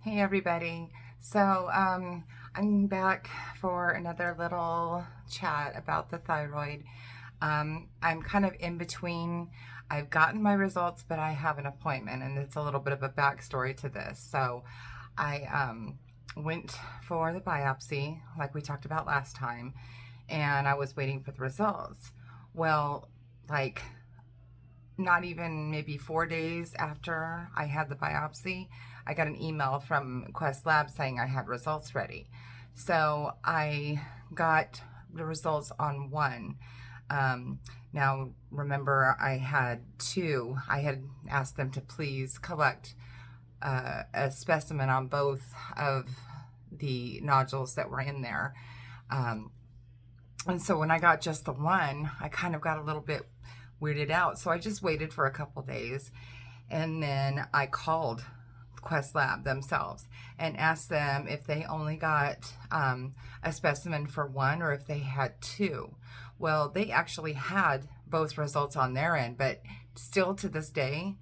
Hey everybody. I'm back for another little chat about the thyroid. I'm kind of in between. I've gotten my results, but I have an appointment, and it's a little bit of a backstory to this. I went for the biopsy, like we talked about last time, and I was waiting for the results. Well, like not even maybe 4 days after I had the biopsy, I got an email from Quest Lab saying I had results ready. So I got the results on one. Um, Now, remember, I had two. I had asked them to please collect a specimen on both of the nodules that were in there. Um, and so when I got just the one, I kind of got a little bit weirded out. So I just waited for a couple days, and then I called Quest Lab themselves and asked them if they only got a specimen for one or if they had two. Well, they actually had both results on their end, but still to this day,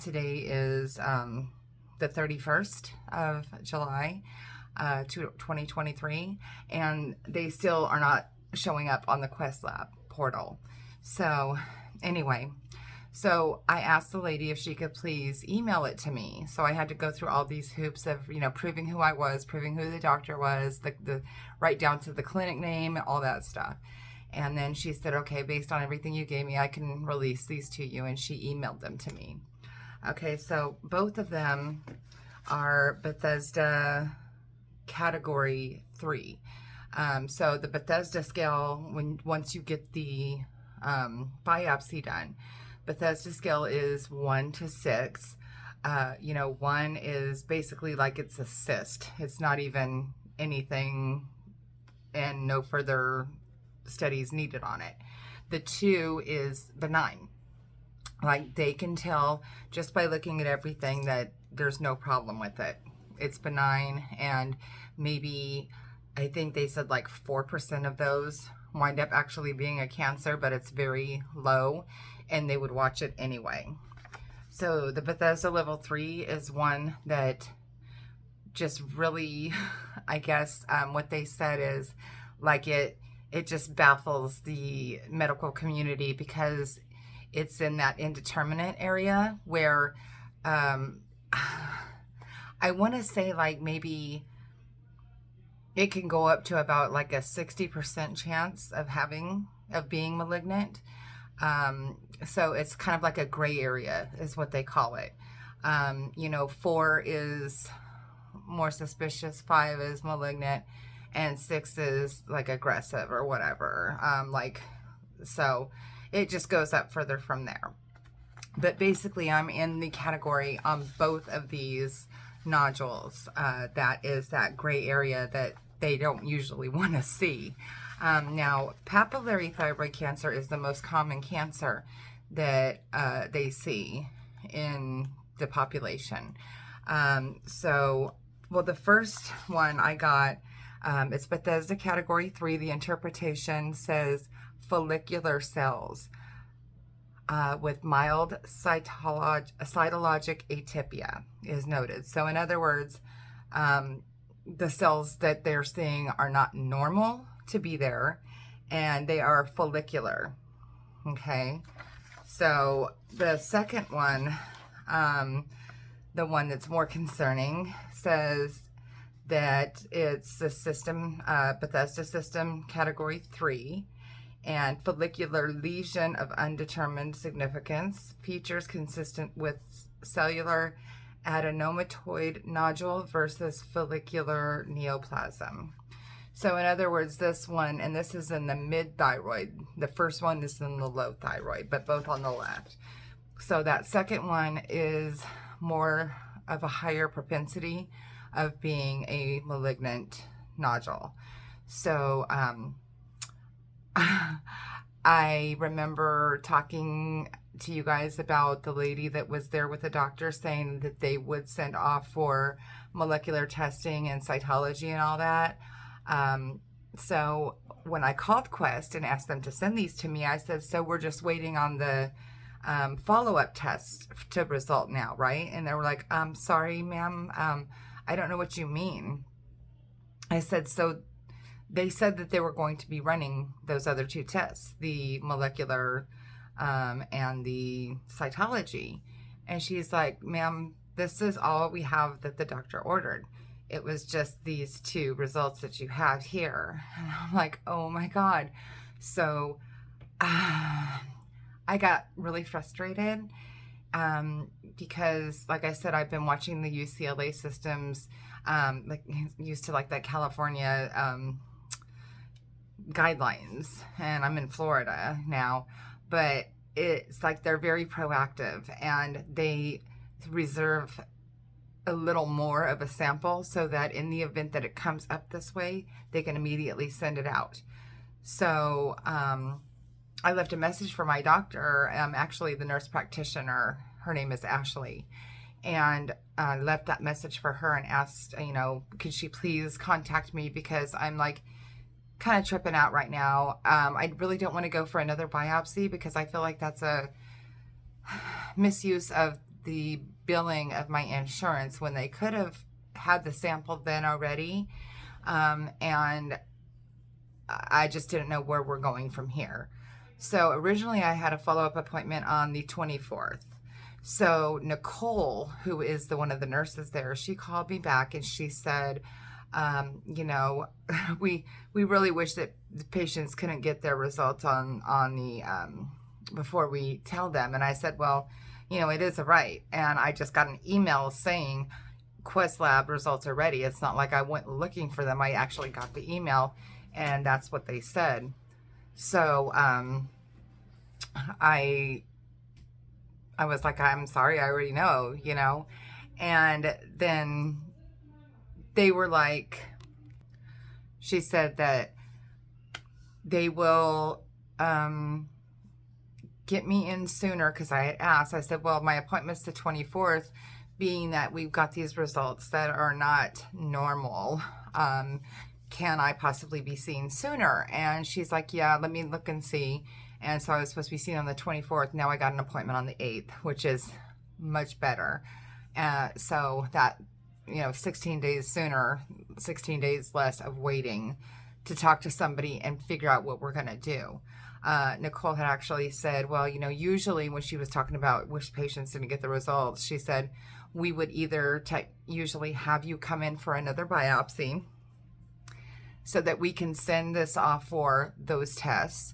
today is the 31st of July, 2023, and they still are not showing up on the Quest Lab portal. So anyway, so I asked the lady if she could please email it to me. So I had to go through all these hoops of, proving who I was, proving who the doctor was, the right down to the clinic name, all that stuff. And then she said, okay, based on everything you gave me, I can release these to you. And she emailed them to me. Okay, so both of them are Bethesda category 3. So the Bethesda scale, once you get the biopsy done, Bethesda scale is 1 to 6. 1 is basically like it's a cyst. It's not even anything, and no further studies needed on it. The 2 is benign. Like, they can tell just by looking at everything that there's no problem with it. It's benign, and maybe, I think they said like 4% of those wind up actually being a cancer, but it's very low, and they would watch it anyway. So the Bethesda level 3 is one that just really, I guess, what they said is like it just baffles the medical community because it's in that indeterminate area where I want to say like maybe it can go up to about like a 60% chance of being malignant. So it's kind of like a gray area is what they call it. 4 is more suspicious, 5 is malignant, and 6 is like aggressive or whatever. So it just goes up further from there. But basically, I'm in the category on both of these nodules. That is that gray area that they don't usually want to see. Now, papillary thyroid cancer is the most common cancer that they see in the population. The first one I got, it's Bethesda category 3. The interpretation says follicular cells with mild cytologic atypia is noted. So in other words, the cells that they're seeing are not normal to be there, and they are follicular. Okay, so the second one, the one that's more concerning, says that it's the system, Bethesda system category 3, and follicular lesion of undetermined significance, features consistent with cellular adenomatoid nodule versus follicular neoplasm. So in other words, this one, and this is in the mid-thyroid. The first one is in the low thyroid, but both on the left. So that second one is more of a higher propensity of being a malignant nodule. So I remember talking to you guys about the lady that was there with the doctor saying that they would send off for molecular testing and cytology and all that. So when I called Quest and asked them to send these to me, I said, so we're just waiting on the follow-up tests to result now, right? And they were like, sorry, ma'am, I don't know what you mean. I said, so they said that they were going to be running those other two tests, the molecular and the cytology. And she's like, ma'am, this is all we have that the doctor ordered. It was just these two results that you have here. And I'm like, oh my God. So I got really frustrated because, like I said, I've been watching the UCLA systems, like used to like that California guidelines, and I'm in Florida now, but it's like they're very proactive and they reserve a little more of a sample so that in the event that it comes up this way, they can immediately send it out. So I left a message for my doctor, actually the nurse practitioner, her name is Ashley, and I left that message for her and asked, could she please contact me, because I'm like kind of tripping out right now. I really don't want to go for another biopsy because I feel like that's a misuse of the billing of my insurance when they could have had the sample then already. And I just didn't know where we're going from here. So originally I had a follow-up appointment on the 24th. So Nicole, who is one of the nurses there, she called me back and she said, we really wish that the patients couldn't get their results on the before we tell them. And I said, well, it is a right. And I just got an email saying Quest Lab results are ready. It's not like I went looking for them. I actually got the email and that's what they said. So I was like, I'm sorry, I already know, and then they were like, she said that they will get me in sooner, because I had asked. I said, well, my appointment's the 24th, being that we've got these results that are not normal. Can I possibly be seen sooner? And she's like, yeah, let me look and see. And so I was supposed to be seen on the 24th. Now I got an appointment on the 8th, which is much better. So that, 16 days sooner, 16 days less of waiting to talk to somebody and figure out what we're going to do. Nicole had actually said, well, usually when she was talking about which patients didn't get the results, she said, we would either usually have you come in for another biopsy so that we can send this off for those tests,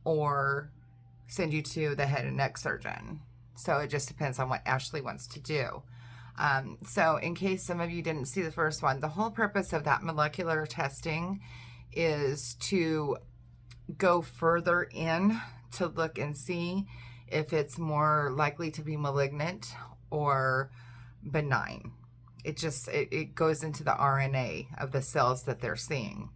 or send you to the head and neck surgeon. So it just depends on what Ashley wants to do. So in case some of you didn't see the first one, the whole purpose of that molecular testing is to go further in to look and see if it's more likely to be malignant or benign. It goes into the RNA of the cells that they're seeing.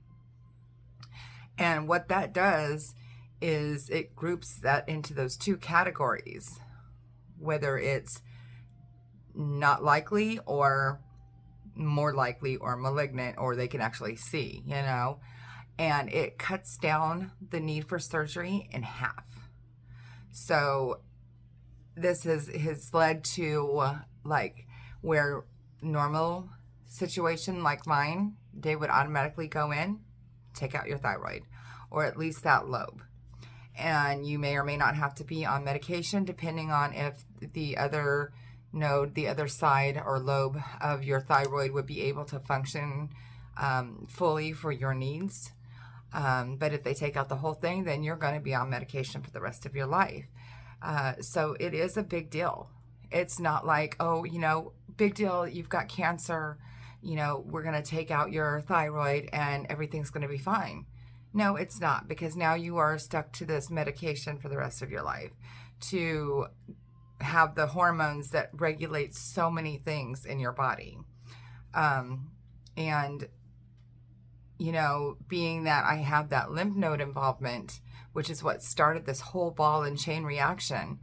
And what that does is it groups that into those two categories, whether it's not likely or more likely or malignant, or they can actually see, and it cuts down the need for surgery in half. So this has led to like where normal situation like mine, they would automatically go in, take out your thyroid, or at least that lobe. And you may or may not have to be on medication depending on if the other node, the other side or lobe of your thyroid would be able to function fully for your needs. But if they take out the whole thing, then you're going to be on medication for the rest of your life. So it is a big deal. It's not like, oh, big deal, you've got cancer, we're going to take out your thyroid and everything's going to be fine. No, it's not, because now you are stuck to this medication for the rest of your life to have the hormones that regulate so many things in your body. And, being that I have that lymph node involvement, which is what started this whole ball and chain reaction,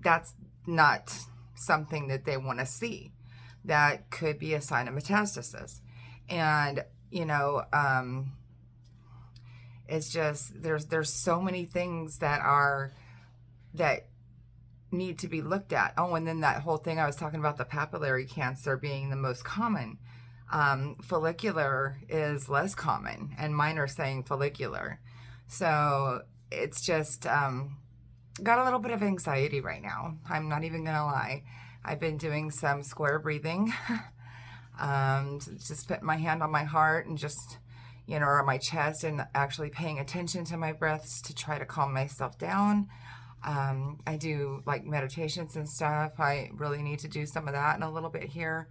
that's not something that they want to see. That could be a sign of metastasis. And, it's just, there's so many things that need to be looked at. Oh, and then that whole thing I was talking about, the papillary cancer being the most common. Follicular is less common, and mine are saying follicular. So it's just got a little bit of anxiety right now. I'm not even gonna lie. I've been doing some square breathing. Just putting my hand on my heart and just, you know, or on my chest, and actually paying attention to my breaths to try to calm myself down. I do like meditations and stuff. I really need to do some of that in a little bit here.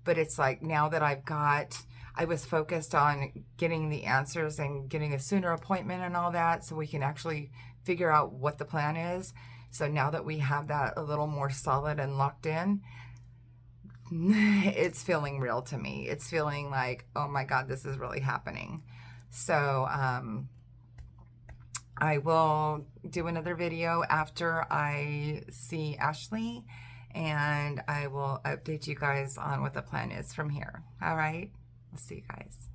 But it's like now that I was focused on getting the answers and getting a sooner appointment and all that so we can actually figure out what the plan is. So now that we have that a little more solid and locked in, it's feeling real to me. It's feeling like, oh my God, this is really happening. So I will do another video after I see Ashley, and I will update you guys on what the plan is from here. All right, we'll see you guys.